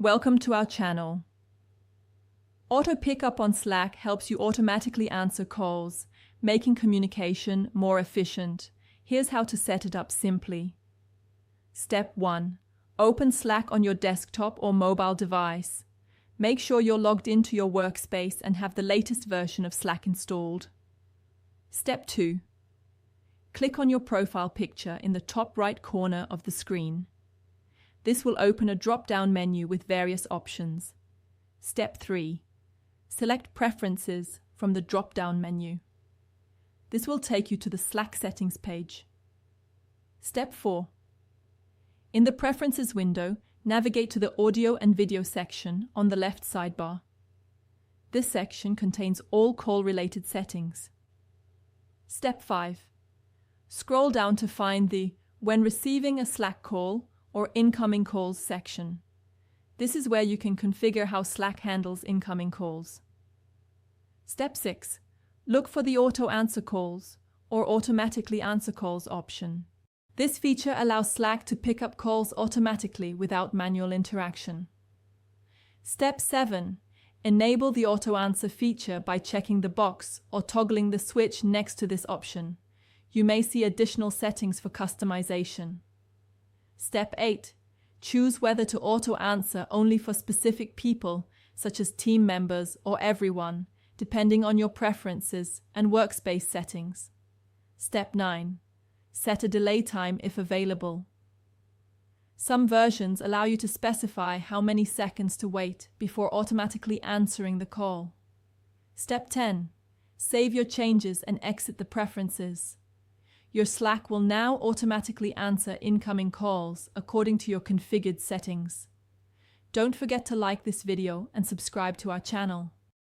Welcome to our channel. Auto Pickup on Slack helps you automatically answer calls, making communication more efficient. Here's how to set it up simply. Step 1. Open Slack on your desktop or mobile device. Make sure you're logged into your workspace and have the latest version of Slack installed. Step 2. Click on your profile picture in the top right corner of the screen. This will open a drop-down menu with various options. Step 3. Select Preferences from the drop-down menu. This will take you to the Slack settings page. Step 4. In the Preferences window, navigate to the Audio and Video section on the left sidebar. This section contains all call-related settings. Step 5. Scroll down to find the When Receiving a Slack Call or Incoming Calls section. This is where you can configure how Slack handles incoming calls. Step 6. Look for the Auto Answer Calls or Automatically Answer Calls option. This feature allows Slack to pick up calls automatically without manual interaction. Step 7. Enable the Auto Answer feature by checking the box or toggling the switch next to this option. You may see additional settings for customization. Step 8. Choose whether to auto-answer only for specific people, such as team members or everyone, depending on your preferences and workspace settings. Step 9. Set a delay time if available. Some versions allow you to specify how many seconds to wait before automatically answering the call. Step 10. Save your changes and exit the preferences. Your Slack will now automatically answer incoming calls according to your configured settings. Don't forget to like this video and subscribe to our channel.